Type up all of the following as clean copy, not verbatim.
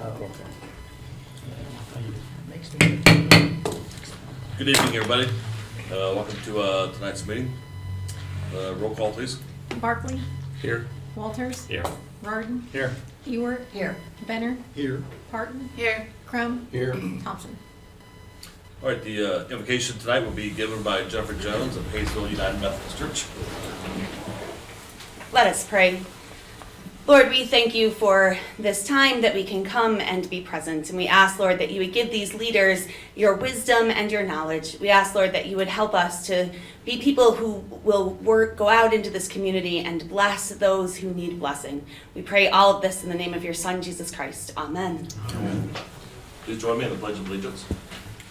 Okay. Good evening, everybody. Welcome to tonight's meeting. Roll call, please. Barkley, Here. Walters, Here. Rarden, Here. Ewert, Here. Benner, Here. Parton, Here. Crum, Here. Thompson. All right, the invocation tonight will be given by Jennifer Jones of Haysville United Methodist Church. Let us pray. Lord, we thank you for this time that we can come and be present. And we ask, Lord, that you would give these leaders your wisdom and your knowledge. We ask, Lord, that you would help us to be people who will go out into this community and bless those who need blessing. We pray all of this in the name of your Son, Jesus Christ. Amen. Amen. Please join me in the Pledge of Allegiance.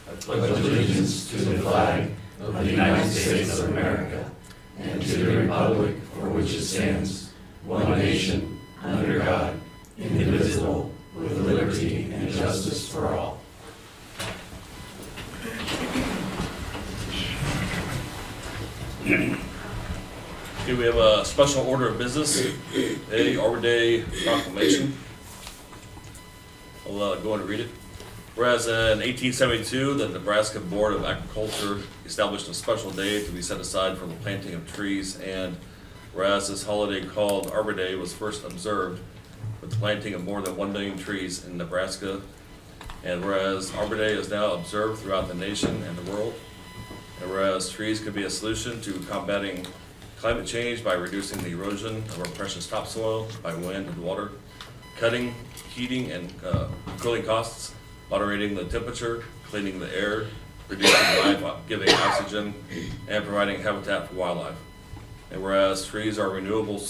I pledge allegiance to the flag of the United States of America and to the republic for which it stands, one nation, under God, indivisible, with liberty and justice for all. Okay, we have a special order of business, a Arbor Day Proclamation. I'll go on and read it. Whereas in 1872, the Nebraska Board of Agriculture established a special day to be set aside for the planting of trees, and whereas this holiday called Arbor Day was first observed with the planting of more than 1 million trees in Nebraska, and whereas Arbor Day is now observed throughout the nation and the world, and whereas trees could be a solution to combating climate change by reducing the erosion of our precious topsoil by wind and water, cutting, heating, and cooling costs, moderating the temperature, cleaning the air, reducing life, giving oxygen, and providing habitat for wildlife. And whereas trees are renewable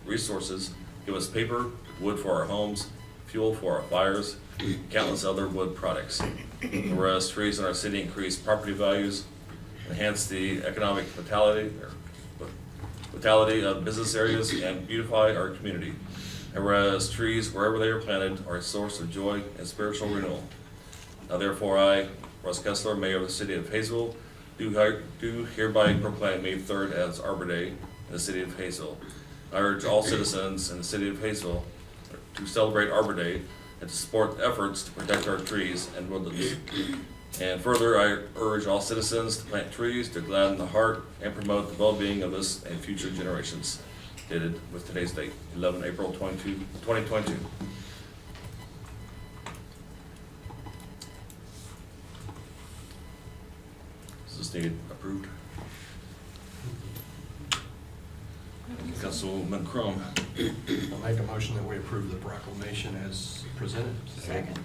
resources, give us paper, wood for our homes, fuel for our fires, and countless other wood products. And whereas trees in our city increase property values, enhance the economic vitality of business areas, and beautify our community. And whereas trees, wherever they are planted, are a source of joy and spiritual renewal. Now therefore I, Russ Kessler, Mayor of the City of Haysville, do hereby proclaim May 3rd as Arbor Day in the City of Haysville. I urge all citizens in the City of Haysville to celebrate Arbor Day and to support efforts to protect our trees and woodlands. And further, I urge all citizens to plant trees to gladden the heart and promote the well-being of this and future generations. Dated with today's date, 11 April 2022. Is this needed approved? Councilman Crum. I'll make a motion that we approve the proclamation as presented. Second.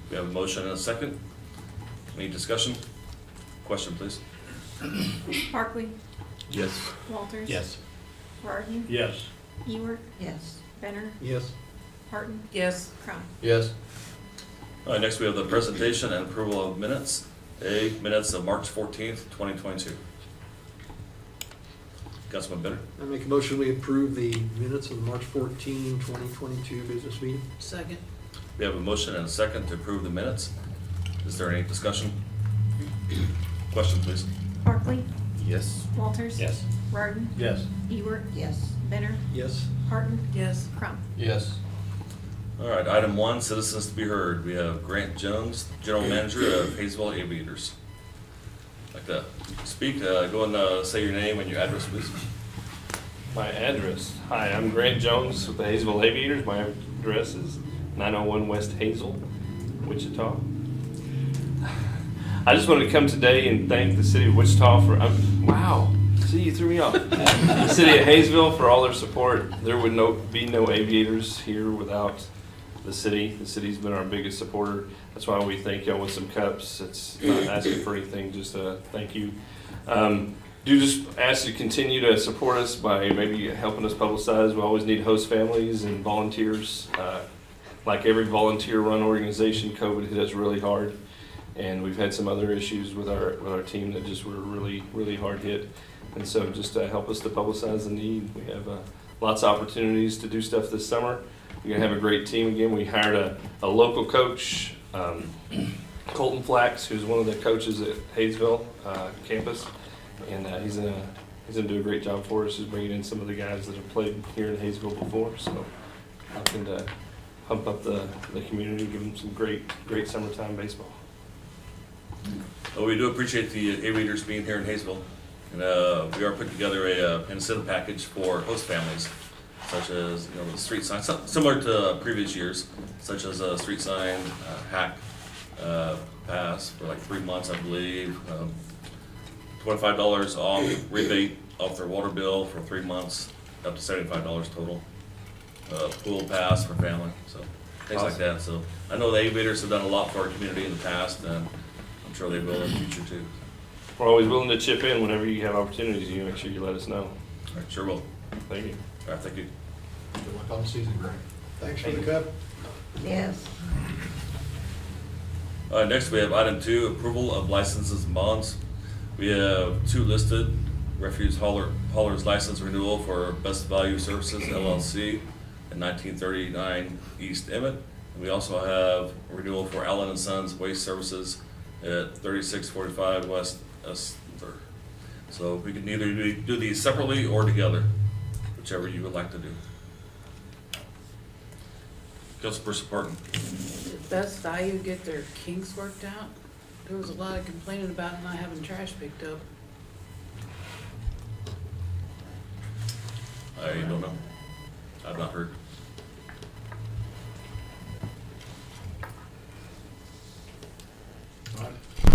We have a motion and a second. Any discussion? Question, please. Barkley, Yes. Walters. Yes. Rarden, Yes. Ewert, Yes. Benner, Yes. Parton, Yes. Crum. Yes. All right, next we have the presentation and approval of minutes. Minutes of March 14th, 2022. Councilman Benner. I make a motion we approve the minutes of the March 14, 2022 business meeting. Second. We have a motion and a second to approve the minutes. Is there any discussion? Question, please. Barkley, Yes. Walters. Yes. Rarden, Yes. Ewert, Yes. Benner, Yes. Parton, Yes. Crum. Yes. All right, item 1, citizens to be heard. We have Grant Jones, General Manager of Haysville Aviators. Like to speak, go and say your name and your address, please. My address. Hi, I'm Grant Jones with the Haysville Aviators. My address is 901 West Hazel, Wichita. I just wanted to come today and thank the city of Wichita for, wow, see, you threw me off. The city of Haysville for all their support. There would be no aviators here without the city. The city's been our biggest supporter. That's why we thank y'all with some cups. It's not asking for anything, just a thank you. Do just ask you to continue to support us by maybe helping us publicize. We always need host families and volunteers. Like every volunteer-run organization, COVID hit us really hard, and we've had some other issues with our team that just were really, really hard hit. And so just help us to publicize the need. We have lots of opportunities to do stuff this summer. We're gonna have a great team again. We hired a local coach, Colton Flax, who's one of the coaches at Haysville campus, and he's gonna do a great job for us. He's bringing in some of the guys that have played here in Haysville before, so looking to hump up the community, give them some great summertime baseball. Well, we do appreciate the aviators being here in Haysville. And we are putting together an incentive package for host families, such as, the street sign, similar to previous years, such as a street sign, hack pass for like 3 months, I believe. $25 off rebate off their water bill for 3 months, up to $75 total. Pool pass for family, so things like that. So I know the aviators have done a lot for our community in the past, and I'm sure they will in the future too. We're always willing to chip in whenever you have opportunities. You make sure you let us know. All right, sure will. Thank you. All right, thank you. Good luck on the season, Greg. Thanks for the cup. Yes. Next, we have item 2, approval of licenses and bonds. We have 2 listed, refuse hauler's license renewal for Best Value Services LLC at 1939 East Emmett. And we also have a renewal for Allen and Sons Waste Services at 3645 West Esther. So we can either do these separately or together, whichever you would like to do. Councilperson Parton. Did Best Value get their kinks worked out? There was a lot of complaining about not having trash picked up. I don't know. I've not heard.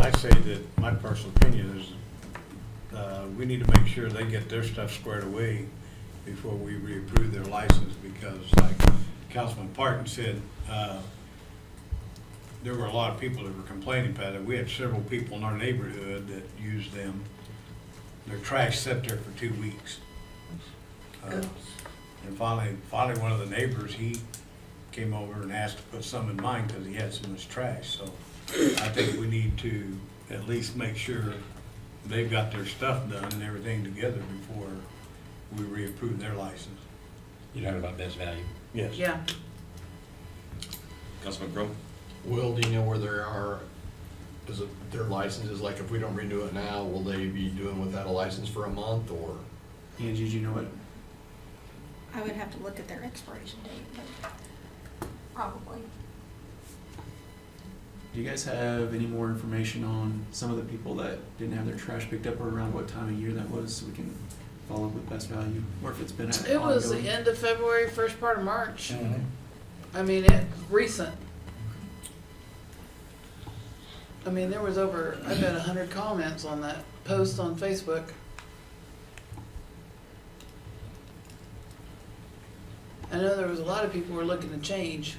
I say that my personal opinion is, we need to make sure they get their stuff squared away before we reapprove their license, because like Councilman Parton said, there were a lot of people that were complaining about it. We had several people in our neighborhood that used them. Their trash sat there for 2 weeks. And finally one of the neighbors, he came over and asked to put some in mine because he had so much trash. So I think we need to at least make sure they've got their stuff done and everything together before we reapprove their license. You're talking about Best Value? Yes. Yeah, Councilman Crum? Will, do you know where there are, is it their licenses, like if we don't renew it now, will they be doing without a license for a month, or? Angie, do you know what? I would have to look at their expiration date, but probably. Do you guys have any more information on some of the people that didn't have their trash picked up, or around what time of year that was, so we can follow up with Best Value, or if it's been it was the ongoing? end of February, first part of March. Mm-hmm. I mean, it's recent. I mean, there was over, I bet 100 comments on that post on Facebook. I know there was a lot of people who were looking to change.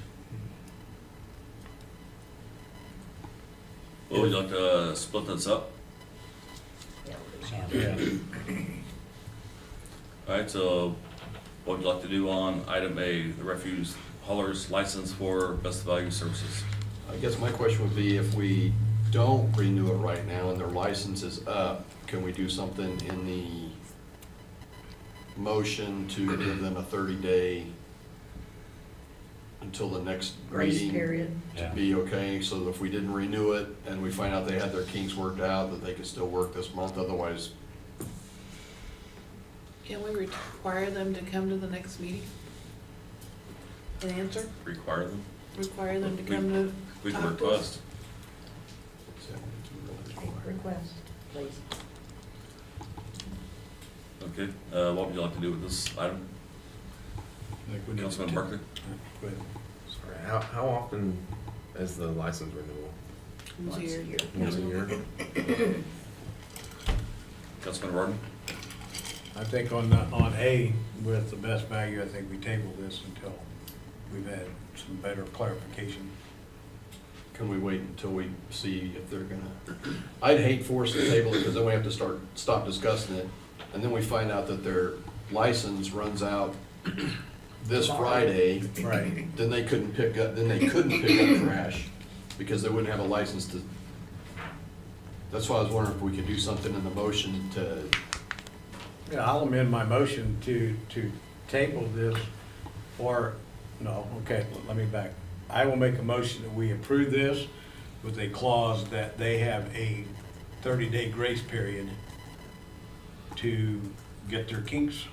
Well, would you like to split this up? Yeah. All right, so what would you like to do on item A, the refuse hauler's license for Best Value Services? I guess my question would be, if we don't renew it right now and their license is up, can we do something in the motion to give them a 30-day until the next meeting? To be okay, so that if we didn't renew it and we find out they had their kinks worked out, that they could still work this month, otherwise, Can we require them to come to the next meeting? And answer? Require them? Require them to come to We can talk to us? request. Request, please. Okay, what would you like to do with this item? Like we need Councilman to- Barkley? Go ahead. Sorry, how often is the license renewal? Once a year. Once a year? Councilman Warden? I think on A, with the Best Value, I think we table this until we've had some better clarification. can we wait until we see if they're gonna? I'd hate for us to table it, because then we have to stop discussing it, and then we find out that their license runs out this Friday. Right. Then they couldn't pick up trash, because they wouldn't have a license to. That's why I was wondering if we could do something in the motion to, Yeah, I'll amend my motion to table this, or, no, okay, let me back. I will make a motion that we approve this with a clause that they have a 30-day grace period to get their kinks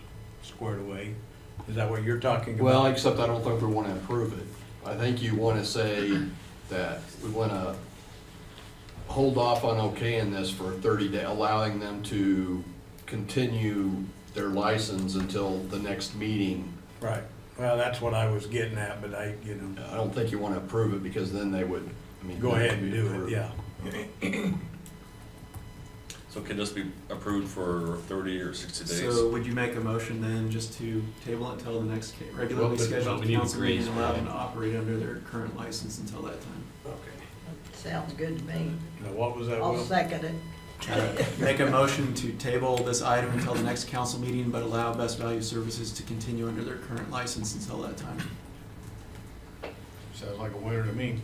squared away. Is that what you're talking about? well, except I don't think we wanna approve it. I think you want to say that we want to hold off on okaying this for 30 days, allowing them to continue their license until the next meeting. Right. Well, that's what I was getting at, but I don't think you want to approve it because then they would, I mean. go ahead and be do approved. it, yeah. So can this be approved for 30 or 60 days? So would you make a motion then just to table it until the next regularly Well, but scheduled we need to council agree. meeting and allow them to operate under their current license until that time? Okay. Sounds good to me. Now, what was that, I'll Will? second it. Make a motion to table this item until the next council meeting, but allow Best Value Services to continue under their current license until that time. Sounds like a winner to me.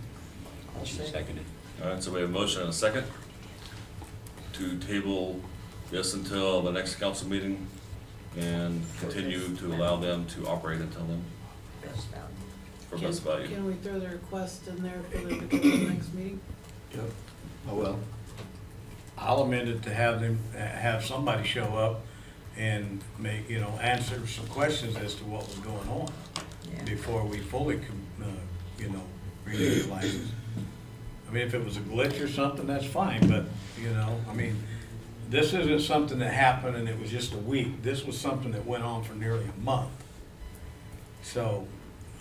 I'll second it. All right, so we have a motion and a second to table this until the next council meeting and continue to allow them to operate until then Best value. for best value. Can we throw the request in there for them to come to the next meeting? Yep. Oh, well. I'll amend it to have them, have somebody show up and make, answer some questions as to what was going on Yeah. before we fully, renew the license. I mean, if it was a glitch or something, that's fine, but, I mean, this isn't something that happened and it was just a week. This was something that went on for nearly a month. So,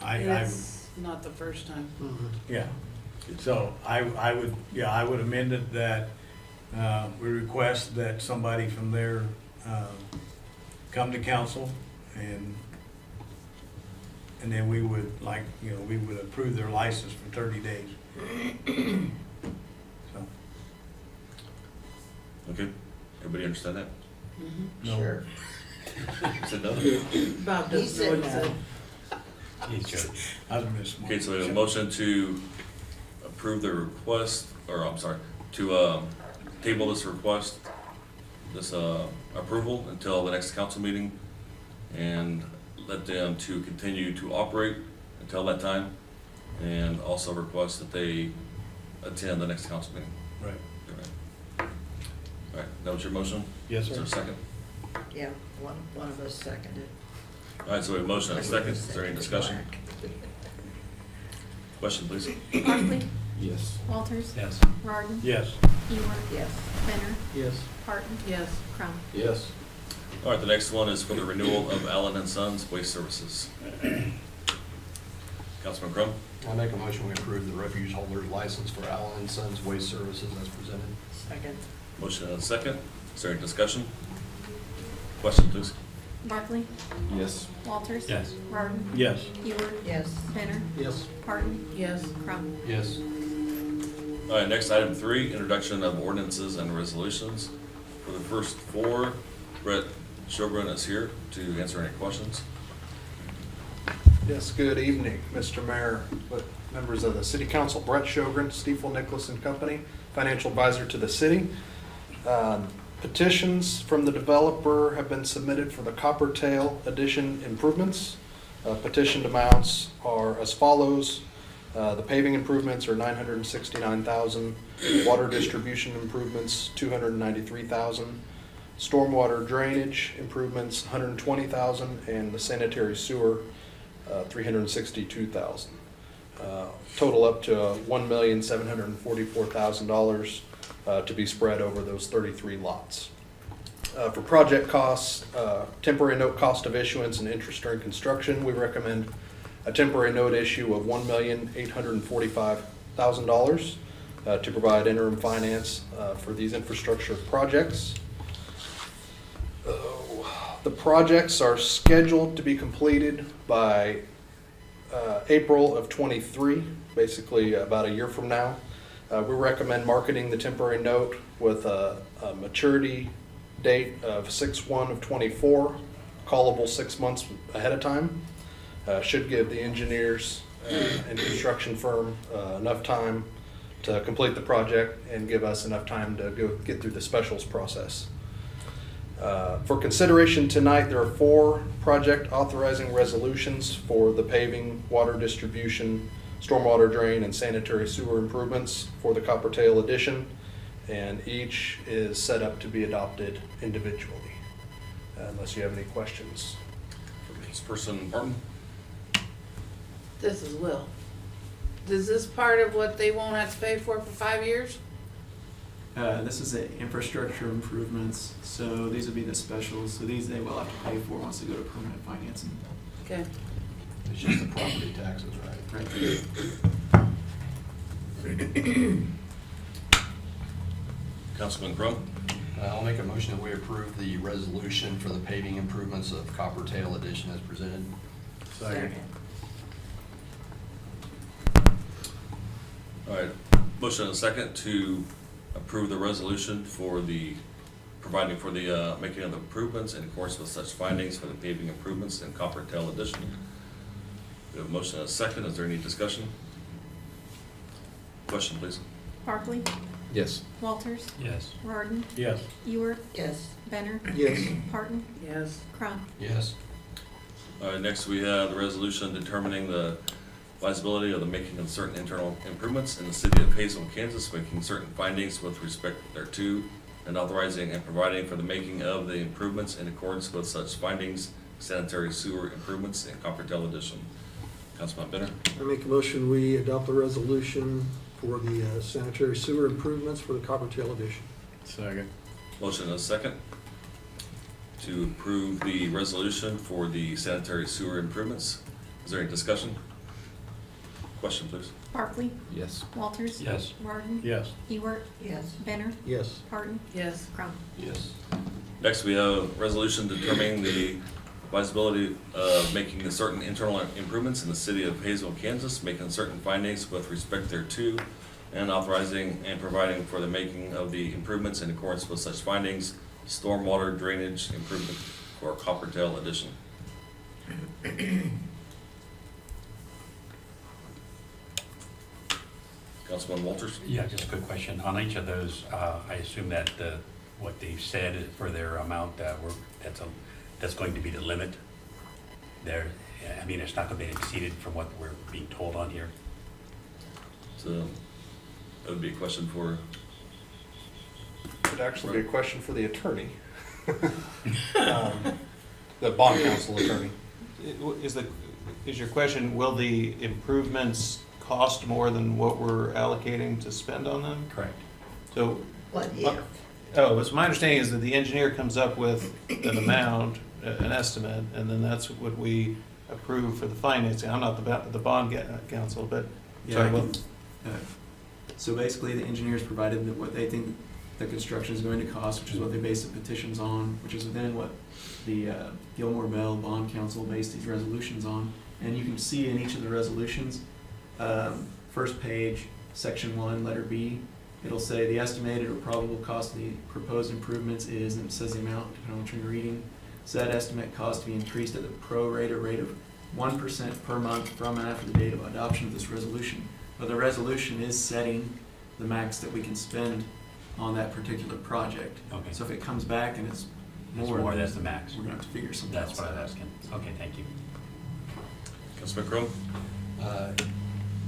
It's not the first time. yeah, so I would amend it that, we request that somebody from there, come to council and then we would we would approve their license for 30 days. So, Okay, everybody understand that? no. Sure. Said no? Bob He doesn't know what said he no. said. I was missing one. Okay, so we have a motion to approve the request, or I'm sorry, to table this request, this approval until the next council meeting and let them to continue to operate until that time, and also request that they attend the next council meeting. Right. All right, that was your motion? Yes, Is there sir. a second? Yeah, one of us seconded. All right, so we have a motion and a second. Is there any discussion? Question, please. Barkley, Yes. Walters, Yes. Rarden, Yes. Ewer, Yes. Benner, Yes. Parton, Yes. Crump. Yes. All right, the next one is for the renewal of Allen and Sons Waste Services. Councilman Crum? I make a motion we approve the refuge holder's license for Allen and Sons Waste Services as presented. Second. Motion and a second. Is there any discussion? Question, please. Barkley, Yes. Walters. Yes. Rarden, Yes. Ewer, Yes. Benner, Yes. Parton, Yes. Crump. Yes. All right, next item 3, introduction of ordinances and resolutions. For the first 4, Brett Sjogren is here to answer any questions. Yes, good evening, Mr. Mayor, with members of the City Council. Brett Sjogren, Stiefel Nicholas and Company, financial advisor to the city. Petitions from the developer have been submitted for the Copper Tail addition improvements. Petitioned amounts are as follows. The paving improvements are $969,000, water distribution improvements $293,000, stormwater drainage improvements $120,000, and the sanitary sewer $362,000. Total up to $1,744,000 to be spread over those 33 lots. For project costs, temporary note cost of issuance and interest during construction, we recommend a temporary note issue of $1,845,000 to provide interim finance for these infrastructure projects. The projects are scheduled to be completed by April of '23, basically about a year from now. We recommend marketing the temporary note with a maturity date of 6/1 of '24, callable 6 months ahead of time. Should give the engineers and construction firm enough time to complete the project and give us enough time to get through the specials process. For consideration tonight, there are 4 project authorizing resolutions for the paving, water distribution, stormwater drain, and sanitary sewer improvements for the Copper Tail addition, and each is set up to be adopted individually, unless you have any questions. This person, Martin? This is Will. Is this part of what they won't have to pay for 5 years? This is the infrastructure improvements, so these would be the specials, so these they will have to pay for once they go to permanent financing. Okay. It's just the property taxes, right? Right. Councilman Crum? I'll make a motion that we approve the resolution for the paving improvements of Copper Tail Edition as presented. Second. All right, motion and a second to approve the resolution for the, providing for the making of the improvements in accordance with such findings for the paving improvements in Copper Tail Edition. We have a motion and a second. Is there any discussion? Question, please. Barkley, Yes. Walters, Yes. Rodden, Yes. Ewert, Yes. Benner, Yes. Parton, Yes. Crum. Yes. All right, next we have the resolution determining the advisability of the making of certain internal improvements in the city of Haysville, Kansas, making certain findings with respect thereto, and authorizing and providing for the making of the improvements in accordance with such findings, sanitary sewer improvements in Copper Tail Edition. Councilman Benner? I make a motion, we adopt the resolution for the sanitary sewer improvements for the Copper Tail Edition. Second. Motion and a second to approve the resolution for the sanitary sewer improvements. Is there any discussion? Question, please. Barkley, Yes. Walters. Yes. Rodden. Yes. Ewert. Yes. Benner, Yes. Parton, Yes. Crum. Yes. Next, we have a resolution determining the advisability of making the certain internal improvements in the city of Haysville, Kansas, making certain findings with respect thereto, and authorizing and providing for the making of the improvements in accordance with such findings, stormwater drainage improvement for Copper Tail Edition. Councilman Walters? Yeah, just a quick question. On each of those, I assume that what they've said for their amount, that's going to be the limit there. I mean, it's not going to be exceeded from what we're being told on here. So, that would be a question for, Could actually be a question for the attorney. The bond counsel attorney. Is your question, will the improvements cost more than what we're allocating to spend on them? Correct. So, What so my understanding is that the engineer comes up with an amount, an estimate, and then that's what we approve for the financing. I'm not the bond counsel, but, Yeah, sorry, I well, can- so basically, the engineers provided what they think the construction is going to cost, which is what they base the petitions on, which is then what the Gilmore Bell Bond Council based these resolutions on. And you can see in each of the resolutions, first page, section 1, letter B, it'll say the estimated or probable cost of the proposed improvements is, and it says the amount, depending on what you're reading. Said estimate cost to be increased at the pro rata rate of 1% per month from and after the date of adoption of this resolution. But the resolution is setting the max that we can spend on that particular project. Okay. So if it comes back and it's more, More, that's the max. we're gonna have to figure something That's else what I out. was asking. Okay, thank you. Councilman Crum?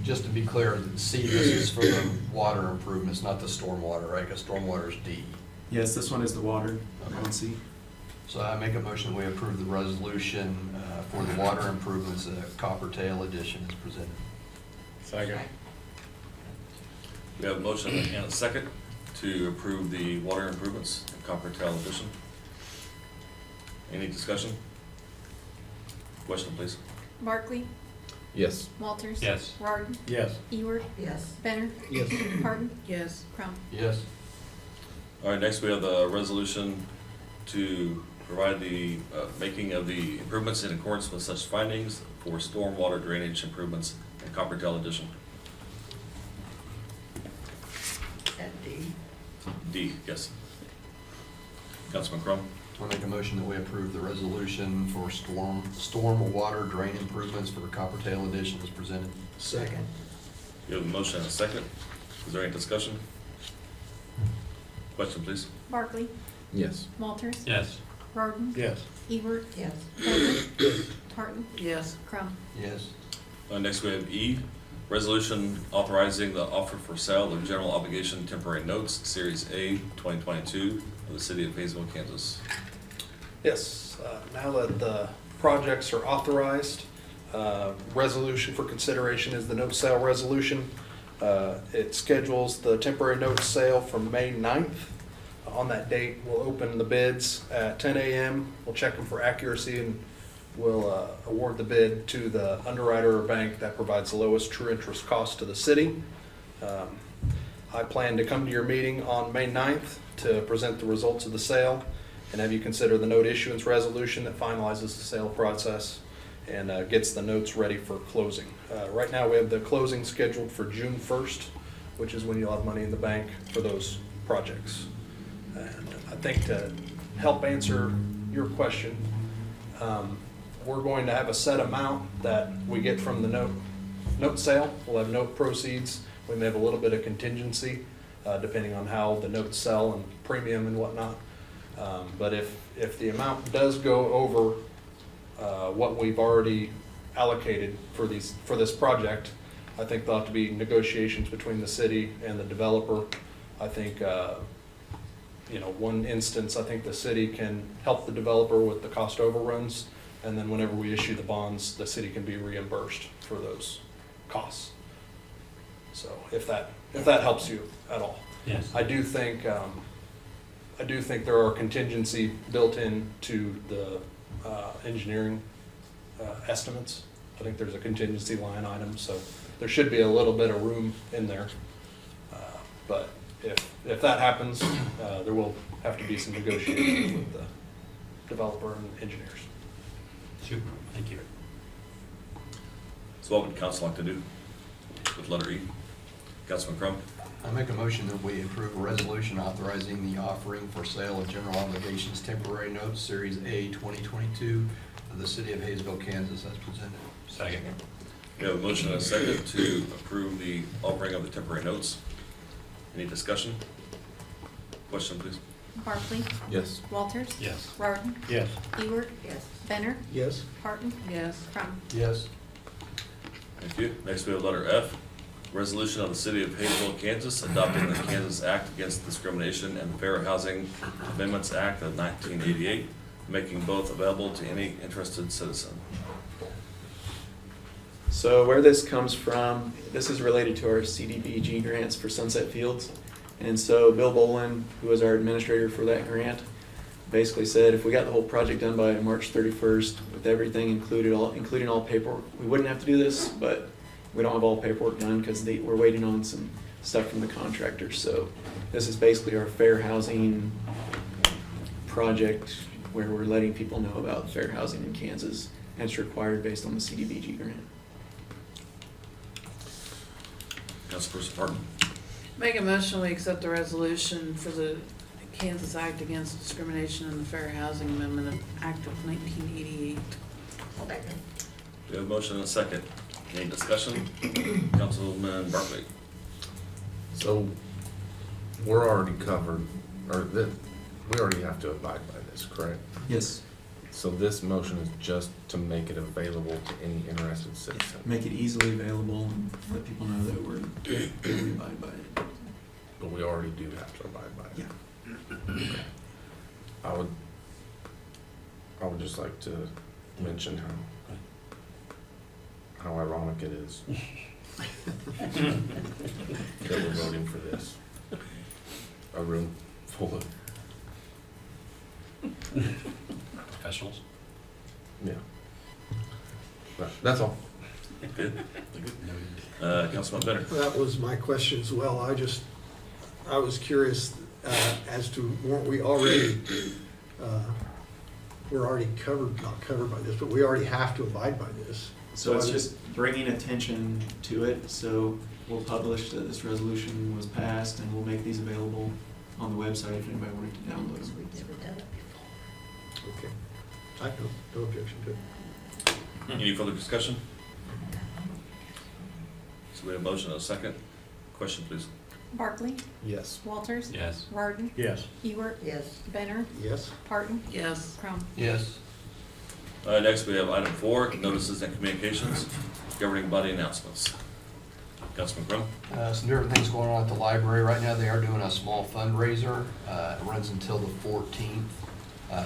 Just to be clear, C, this is for the water improvements, not the stormwater, right? Because stormwater is D. Yes, this one is the water, Okay. on C. So I make a motion, we approve the resolution for the water improvements Copper Tail Edition as presented. Second. We have a motion and a second to approve the water improvements in Copper Tail Edition. Any discussion? Question, please. Barkley, Yes. Walters. Yes. Rodden, Yes. Ewert, Yes. Benner, Yes. Parton, Yes. Crum. Yes. All right, next we have the resolution to provide the making of the improvements in accordance with such findings for stormwater drainage improvements in Copper Tail Edition. D, yes. Councilman Crum? I make a motion that we approve the resolution for storm water drain improvements for Copper Tail Edition as presented. Second. We have a motion and a second. Is there any discussion? Question, please. Barkley, Yes. Walters. Yes. Rodden, Yes. Ewert, Yes. Benner, Parton, Yes. Crum. Yes. Next we have E, resolution authorizing the offer for sale of general obligation temporary notes, Series A, 2022, of the city of Haysville, Kansas. Yes, now that the projects are authorized, resolution for consideration is the note sale resolution. It schedules the temporary note sale from May 9th. On that date, we'll open the bids at 10 a.m. We'll check them for accuracy and we'll award the bid to the underwriter or bank that provides the lowest true interest cost to the city. I plan to come to your meeting on May 9th to present the results of the sale and have you consider the note issuance resolution that finalizes the sale process and gets the notes ready for closing. Right now, we have the closing scheduled for June 1st, which is when you'll have money in the bank for those projects. And I think to help answer your question, we're going to have a set amount that we get from the note sale. We'll have note proceeds. We may have a little bit of contingency, depending on how the notes sell and premium and whatnot. But if the amount does go over what we've already allocated for this project, I think there'll have to be negotiations between the city and the developer. I think, one instance, I think the city can help the developer with the cost overruns, and then whenever we issue the bonds, the city can be reimbursed for those costs. So if that helps you at all. Yes. I do think there are contingency built into the engineering estimates. I think there's a contingency line item, so there should be a little bit of room in there. But if that happens, there will have to be some negotiations with the developer and engineers. Super, thank you. So what would council like to do with letter E? Councilman Crum? I make a motion that we approve a resolution authorizing the offering for sale of general obligations temporary notes, Series A 2022 of the city of Haysville, Kansas, as presented. Second. We have a motion and a second to approve the offering of the temporary notes. Any discussion? Question, please. Barclay. Yes. Walters. Yes. Rarden. Yes. Ewert. Yes. Benner. Yes. Parton. Yes. Crum. Yes. Thank you. Next, we have letter F. Resolution of the City of Haysville, Kansas, adopting the Kansas Act Against Discrimination and Fair Housing Amendments Act of 1988, making both available to any interested citizen. So where this comes from, this is related to our CDBG grants for Sunset Fields. And so Bill Bolin, who was our administrator for that grant, basically said if we got the whole project done by March 31st with everything including all paperwork, we wouldn't have to do this, but we don't have all paperwork done because we're waiting on some stuff from the contractor. So this is basically our fair housing project where we're letting people know about fair housing in Kansas, and it's required based on the CDBG grant. Councilperson Parton? Make a motion, we accept the resolution for the Kansas Act Against Discrimination and the Fair Housing Amendment Act of 1988. We have a motion and a second. Any discussion? Councilman Barclay? So we're already covered, we already have to abide by this, correct? Yes. So this motion is just to make it available to any interested citizen. Make it easily available and let people know that we abide by it. But we already do have to abide by it. Yeah. I would just like to mention how ironic it is that we're voting for this. A room full of, Professionals. yeah. That's all. Good. Councilman Benner? That was my question as well. I was curious as to, we're already not covered by this, but we already have to abide by this. So it's just bringing attention to it. So we'll publish that this resolution was passed and we'll make these available on the website if anybody wanted to download them. Okay. I have no objection to it. Any further discussion? So we have a motion and a second. Question, please. Barclay. Yes. Walters. Yes. Rarden. Yes. Ewert. Yes. Benner. Yes. Parton. Yes. Crum. Yes. Next, we have item 4, notices and communications, governing body announcements. Councilman Crum? Some different things going on at the library right now. They are doing a small fundraiser. It runs until the 14th.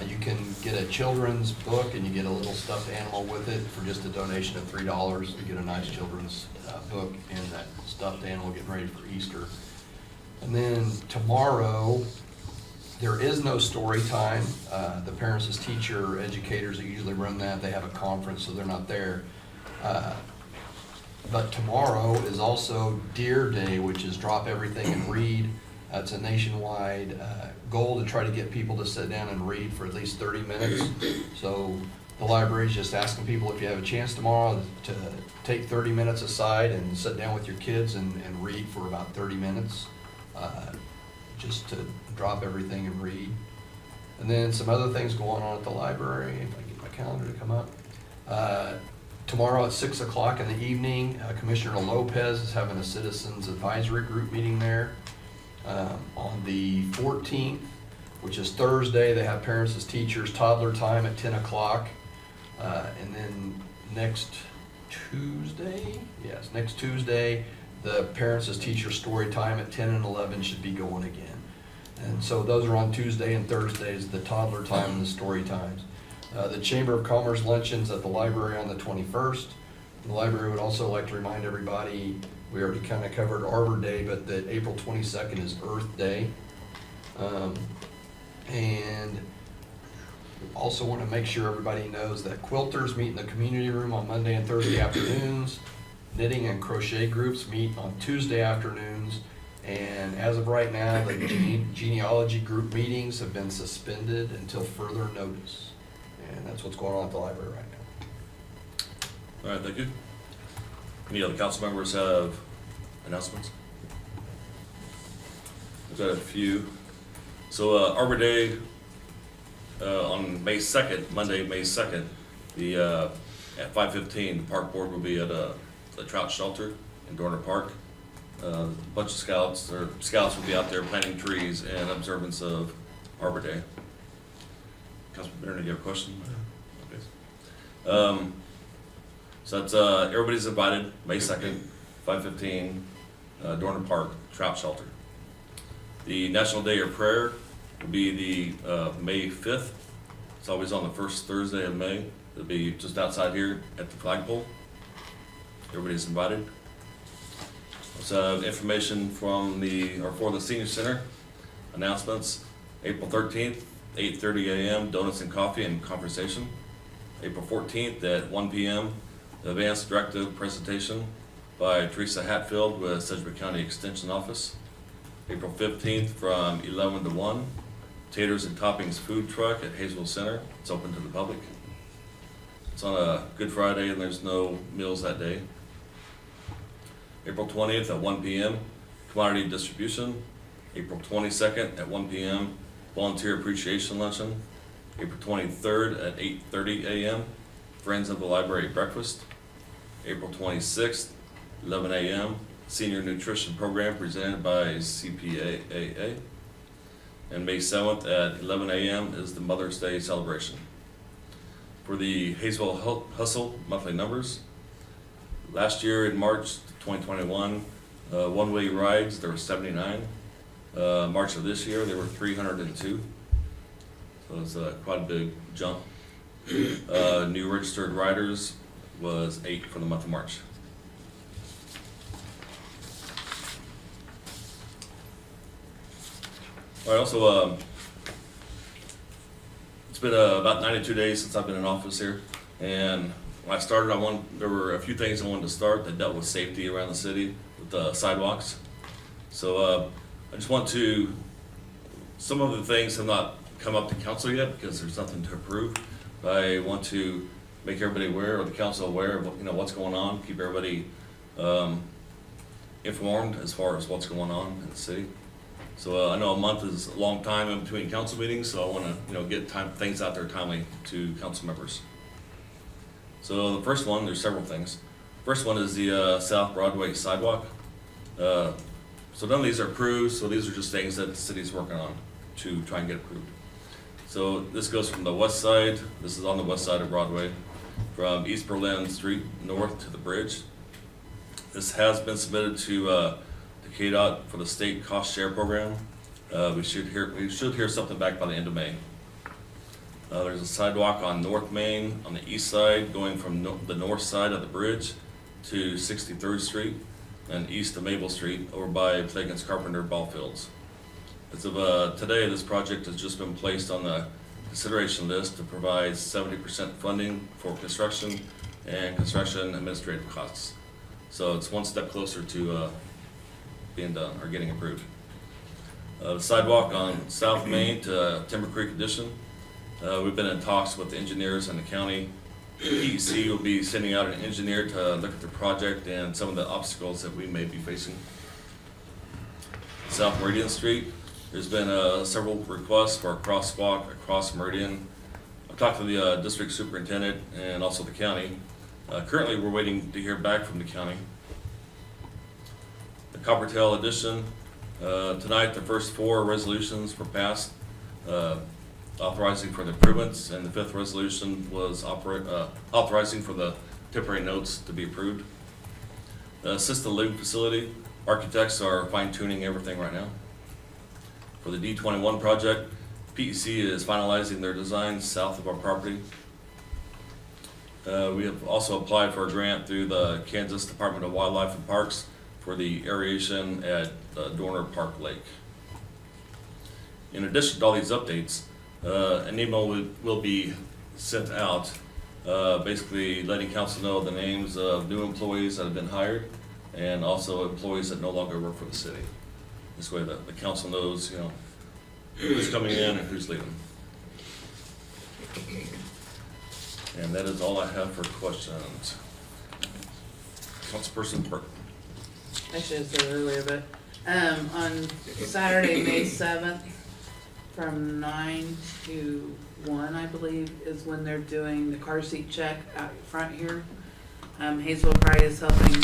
You can get a children's book and you get a little stuffed animal with it for just a donation of $3. You get a nice children's book and that stuffed animal getting ready for Easter. And then tomorrow, there is no story time. The parents as teacher educators that usually run that, they have a conference, so they're not there. But tomorrow is also Deer Day, which is drop everything and read. It's a nationwide goal to try to get people to sit down and read for at least 30 minutes. So the library is just asking people if you have a chance tomorrow to take 30 minutes aside and sit down with your kids and read for about 30 minutes. Just to drop everything and read. And then some other things going on at the library, if I can get my calendar to come up. Tomorrow at 6 o'clock in the evening, Commissioner Lopez is having a Citizens Advisory Group meeting there. On the 14th, which is Thursday, they have parents as teachers toddler time at 10 o'clock. And then next Tuesday, the parents as teachers story time at 10 and 11 should be going again. And so those are on Tuesday and Thursdays, the toddler time and the story times. The Chamber of Commerce luncheons at the library on the 21st. The library would also like to remind everybody, we already kind of covered Arbor Day, but that April 22nd is Earth Day. And also want to make sure everybody knows that quilters meet in the community room on Monday and Thursday afternoons. Knitting and crochet groups meet on Tuesday afternoons. And as of right now, the genealogy group meetings have been suspended until further notice. And that's what's going on at the library right now. All right, thank you. Any other council members have announcements? We've got a few. So Arbor Day on May 2nd, Monday, May 2nd, at 5:15, the park board will be at the trout shelter in Dorner Park. A bunch of scouts will be out there planting trees in observance of Arbor Day. Councilman Bernard, do you have a question? Okay. So that's, everybody's invited, May 2nd, 5:15, Dorner Park, trout shelter. The National Day of Prayer will be the May 5th. It's always on the first Thursday of May. It'll be just outside here at the flagpole. Everybody's invited. Also have information for the Senior Center. Announcements, April 13th, 8:30 a.m., donuts and coffee and conversation. April 14th at 1 p.m., the Advanced Directive presentation by Teresa Hatfield with Sedgwick County Extension Office. April 15th from 11 to 1, Taters and Toppings food truck at Haysville Center. It's open to the public. It's on a Good Friday and there's no meals that day. April 20th at 1 p.m., commodity distribution. April 22nd at 1 p.m., volunteer appreciation luncheon. April 23rd at 8:30 a.m., Friends of the Library breakfast. April 26th, 11 a.m., Senior Nutrition Program presented by CPAAA. And May 7th at 11 a.m. is the Mother's Day celebration. For the Haysville Hustle monthly numbers, last year in March 2021, one-way rides, there were 79. March of this year, there were 302. So it's quite a big jump. New registered riders was 8 for the month of March. All right, also, it's been about 92 days since I've been in office here, and when I started, there were a few things I wanted to start that dealt with safety around the city with the sidewalks. So I just want to, some of the things have not come up to council yet because there's nothing to approve. But I want to make everybody aware, or the council aware of what's going on, keep everybody informed as far as what's going on in the city. So I know a month is a long time in between council meetings, so I want to get things out there timely to council members. So the first one, there's several things. First one is the South Broadway sidewalk. So none of these are approved, so these are just things that the city's working on to try and get approved. So this goes from the west side, this is on the west side of Broadway, from East Berlin Street north to the bridge. This has been submitted to KDOT for the state cost share program. We should hear something back by the end of May. There's a sidewalk on North Main on the east side, going from the north side of the bridge to 63rd Street and east of Maple Street over by Plagens Carpenter ball fields. As of today, this project has just been placed on the consideration list to provide 70% funding for construction and construction administrative costs. So it's one step closer to being done or getting approved. The sidewalk on South Main to Timber Creek Addition. We've been in talks with the engineers and the county. PEC will be sending out an engineer to look at the project and some of the obstacles that we may be facing. South Meridian Street, there's been several requests for a crosswalk across Meridian. I've talked to the district superintendent and also the county. Currently, we're waiting to hear back from the county. The Coppertail Addition, tonight the first 4 resolutions were passed, authorizing for the improvements, and the 5th resolution was authorizing for the temporary notes to be approved. The assisted living facility, architects are fine tuning everything right now. For the D21 project, PEC is finalizing their designs south of our property. We have also applied for a grant through the Kansas Department of Wildlife and Parks for the aeration at Dorner Park Lake. In addition to all these updates, an email will be sent out, basically letting council know the names of new employees that have been hired and also employees that no longer work for the city. This way the council knows, you know, who's coming in and who's leaving. And that is all I have for questions. Councilperson Burke. I should have said earlier, but, on Saturday, May 7th, from 9 to 1, I believe, is when they're doing the car seat check out front here. Haysville Pride is helping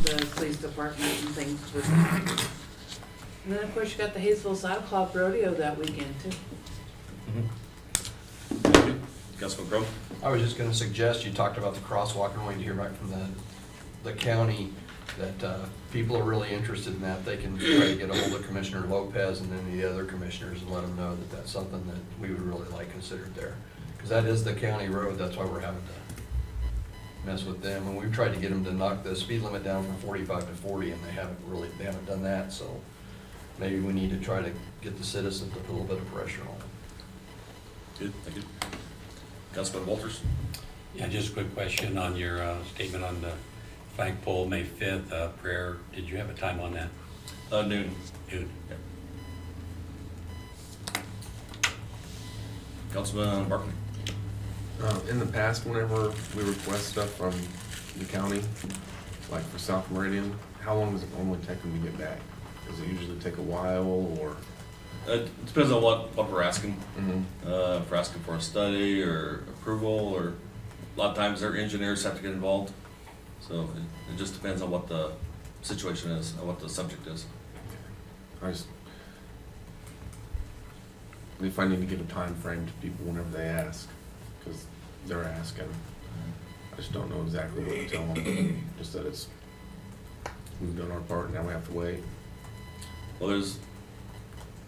the police department and things with that. And then, of course, you got the Haysville Saddle Club Rodeo that weekend, too. Thank you. Councilman Crum? I was just gonna suggest, you talked about the crosswalk, and waiting to hear back from the county, that people are really interested in that. They can try to get a hold of Commissioner Lopez and then the other commissioners and let them know that that's something that we would really like considered there. Because that is the county road, that's why we're having to mess with them. And we've tried to get them to knock the speed limit down from 45 to 40, and they haven't done that. So maybe we need to try to get the citizens to put a little bit of pressure on them. Good, thank you. Councilman Walters? Yeah, just a quick question on your statement on the flagpole, May 5th, prayer. Did you have a time on that? Noon. Noon. Yeah. Councilman Barkley? In the past, whenever we request stuff from the county, like for South Meridian, how long does it normally take them to get back? Does it usually take a while, or? It depends on what we're asking. Mhm. If we're asking for a study or approval, or a lot of times their engineers have to get involved. So it just depends on what the situation is and what the subject is. If I need to give a time frame to people whenever they ask, because they're asking. I just don't know exactly what to tell them, just that we've done our part, now we have to wait. Well, there's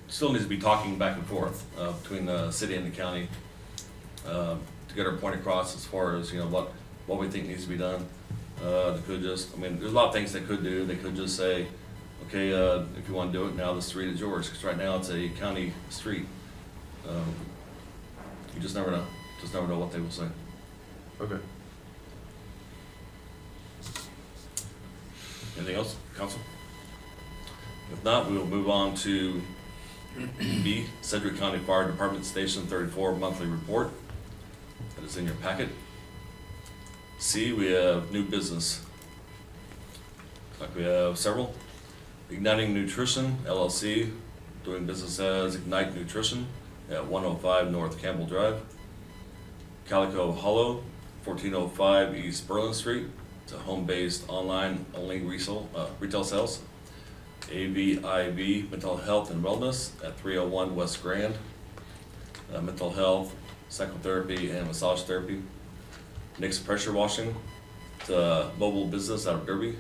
still needs to be talking back and forth between the city and the county to get our point across as far as, you know, what we think needs to be done. They could just, I mean, there's a lot of things they could do. They could just say, okay, if you want to do it now, the street is yours, because right now it's a county street. You just never know. Just never know what they will say. Okay. Anything else, council? If not, we will move on to B, Sedgwick County Fire Department Station 34 monthly report. That is in your packet. C, we have new business. Looks like we have several. Igniting Nutrition, LLC, doing business as Ignite Nutrition at 105 North Campbell Drive. Calico Hollow, 1405 East Berlin Street. It's a home-based, online-only retail sales. AVIV Mental Health and Wellness at 301 West Grand. Mental health, psychotherapy, and massage therapy. Nick's Pressure Washing, it's a mobile business out of Derby.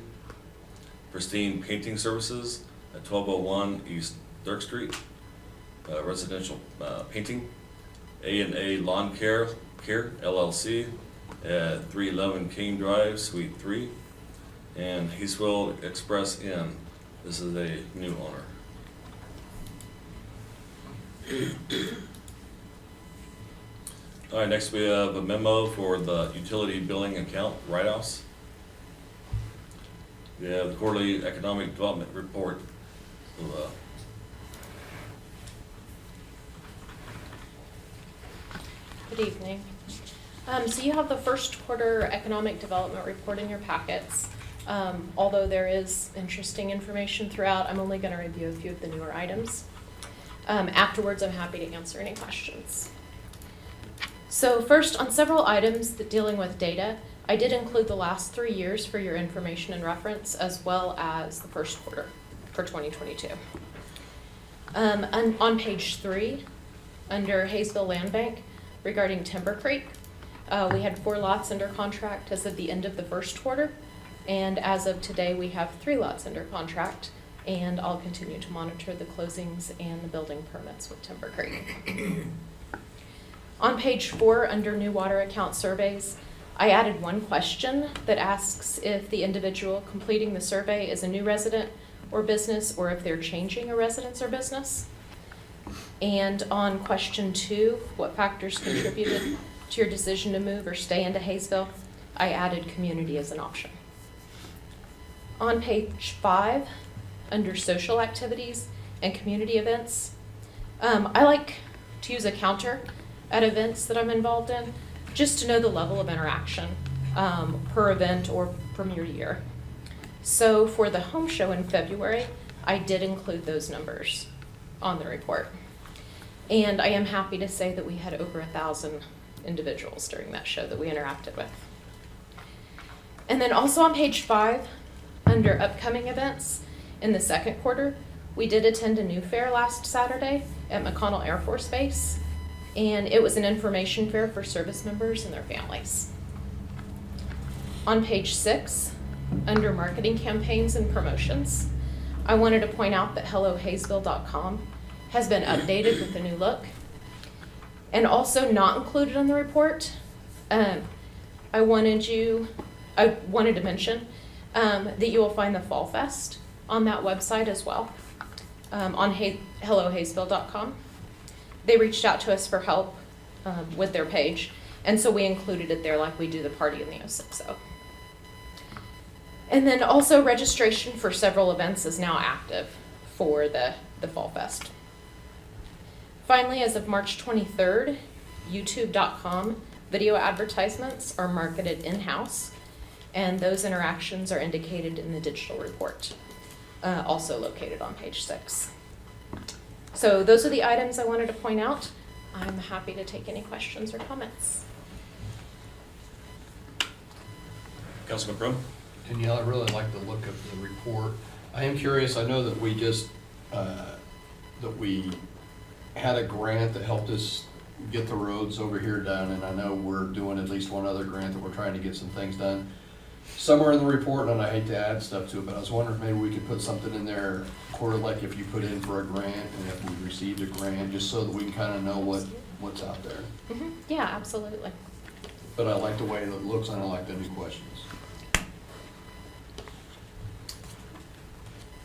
Pristine Painting Services at 1201 East Dirk Street, residential painting. A&A Lawn Care LLC at 311 Kane Drive, Suite 3, and Haysville Express Inn. This is a new owner. All right, next we have a memo for the utility billing account write-offs. We have the quarterly economic development report. So, Good evening. So you have the first quarter economic development report in your packets. Although there is interesting information throughout, I'm only going to review a few of the newer items. Afterwards, I'm happy to answer any questions. So first, on several items that dealing with data, I did include the last 3 years for your information and reference, as well as the first quarter for 2022. On page 3, under Haysville Land Bank, regarding Timber Creek, we had 4 lots under contract as of the end of the first quarter, and as of today, we have 3 lots under contract, and I'll continue to monitor the closings and the building permits with Timber Creek. On page 4, under new water account surveys, I added one question that asks if the individual completing the survey is a new resident or business, or if they're changing a residence or business. And on question 2, what factors contributed to your decision to move or stay into Haysville, I added community as an option. On page 5, under social activities and community events, I like to use a counter at events that I'm involved in, just to know the level of interaction per event or from year to year. So for the home show in February, I did include those numbers on the report. And I am happy to say that we had over 1,000 individuals during that show that we interacted with. And then also on page 5, under upcoming events in the second quarter, we did attend a new fair last Saturday at McConnell Air Force Base, and it was an information fair for service members and their families. On page 6, under marketing campaigns and promotions, I wanted to point out that HelloHaysville.com has been updated with a new look. And also not included in the report, I wanted to mention that you will find the Fall Fest on that website as well, on HelloHaysville.com. They reached out to us for help with their page, and so we included it there like we do the party in the 060. And then also registration for several events is now active for the Fall Fest. Finally, as of March 23rd, YouTube.com video advertisements are marketed in-house, and those interactions are indicated in the digital report, also located on page 6. So those are the items I wanted to point out. I'm happy to take any questions or comments. Councilman Crum? Danielle, I really like the look of the report. I am curious, I know that we just, that we had a grant that helped us get the roads over here done, and I know we're doing at least one other grant that we're trying to get some things done. Somewhere in the report, and I hate to add stuff to it, but I was wondering if maybe we could put something in there, quarter, like if you put in for a grant and if we received a grant, just so that we can kind of know what's out there. Mm-hmm. Yeah, absolutely. But I like the way it looks, and I like the new questions.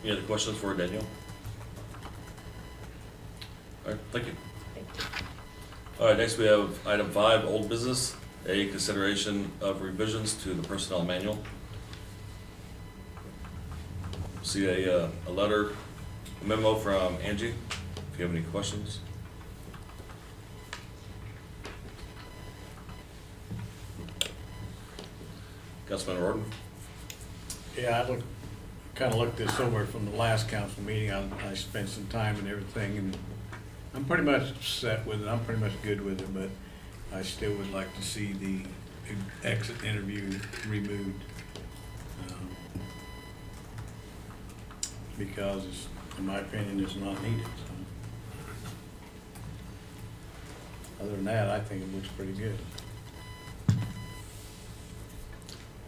Any other questions for Daniel? All right, thank you. Thank you. All right, next we have item 5, old business, a consideration of revisions to the personnel manual. See a letter, a memo from Angie, if you have any questions. Councilman Orton? Yeah, kind of looked this over from the last council meeting. I spent some time and everything, and I'm pretty much set with it. I'm pretty much good with it, but I still would like to see the exit interview removed. Because it's, in my opinion, it's not needed. So. Other than that, I think it looks pretty good.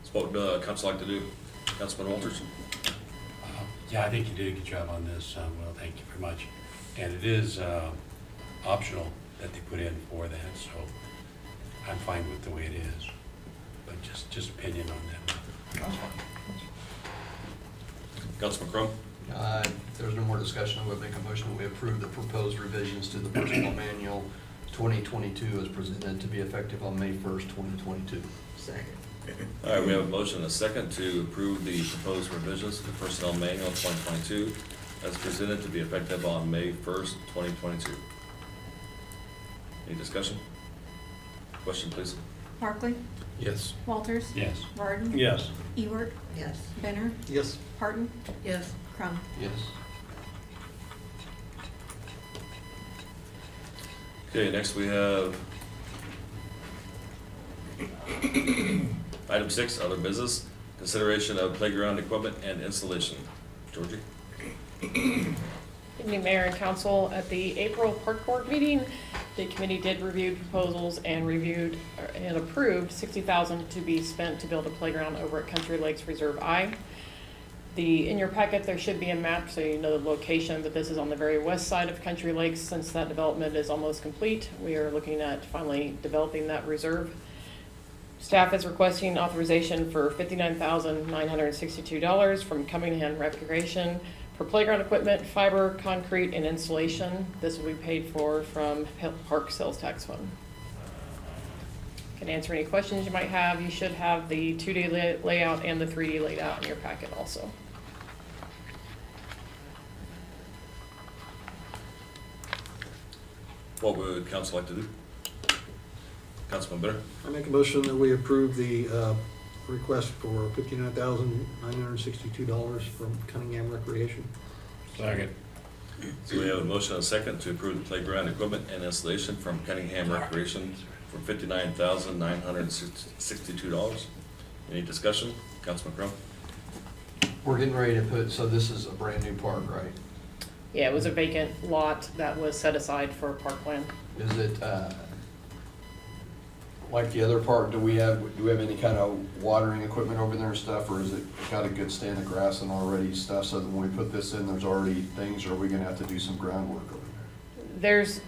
So what would council like to do? Councilman Walters? Yeah, I think you did a good job on this. Well, thank you very much. And it is optional that they put in for that, so I'm fine with the way it is. But just opinion on that. Councilman Crum? If there's no more discussion, I would make a motion that we approve the proposed revisions to the personnel manual 2022 as presented to be effective on May 1st, 2022. Second. All right, we have a motion and a second to approve the proposed revisions to the Personnel Manual 2022 as presented to be effective on May 1st, 2022. Any discussion? Question, please. Barclay, Yes. Walters, Yes. Varden, Yes. Ewart, Yes. Benner, Yes. Parton, Yes. Crum. Yes. Okay, next we have item 6, other business, consideration of playground equipment and installation. Georgie? Evening, Mayor and Council. At the April Park Board meeting, the committee did review proposals and reviewed and approved $60,000 to be spent to build a playground over at Country Lakes Reserve I. In your packet, there should be a map so you know the location, but this is on the very west side of Country Lakes. Since that development is almost complete, we are looking at finally developing that reserve. Staff is requesting authorization for $59,962 from Cummingham Recreation for playground equipment, fiber, concrete, and installation. This will be paid for from Park Sales Tax Fund. Can answer any questions you might have. You should have the 2D layout and the 3D layout in your packet also. What would council like to do? Councilman Benner? I make a motion that we approve the request for $59,962 from Cunningham Recreation. Second. So we have a motion and a second to approve the playground equipment and installation from Cunningham Recreation for $59,962. Any discussion? Councilman Crum? We're getting ready to put, so this is a brand new park, right? Yeah, it was a vacant lot that was set aside for parkland. Is it, like the other park, do we have any kind of watering equipment over there and stuff, or is it got a good stand of grass and already stuff, so that when we put this in, there's already things, or are we gonna have to do some groundwork over there? There's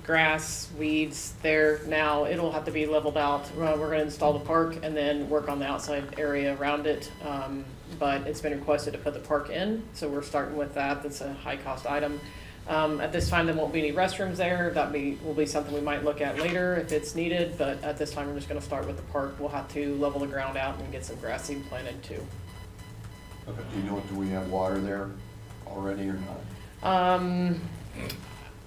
grass, weeds there now. It'll have to be leveled out. We're gonna install the park and then work on the outside area around it. But it's been requested to put the park in, so we're starting with that. That's a high cost item. At this time, there won't be any restrooms there. Will be something we might look at later if it's needed, but at this time, we're just gonna start with the park. We'll have to level the ground out and get some grass seed planted too. Okay, do we have water there already or not?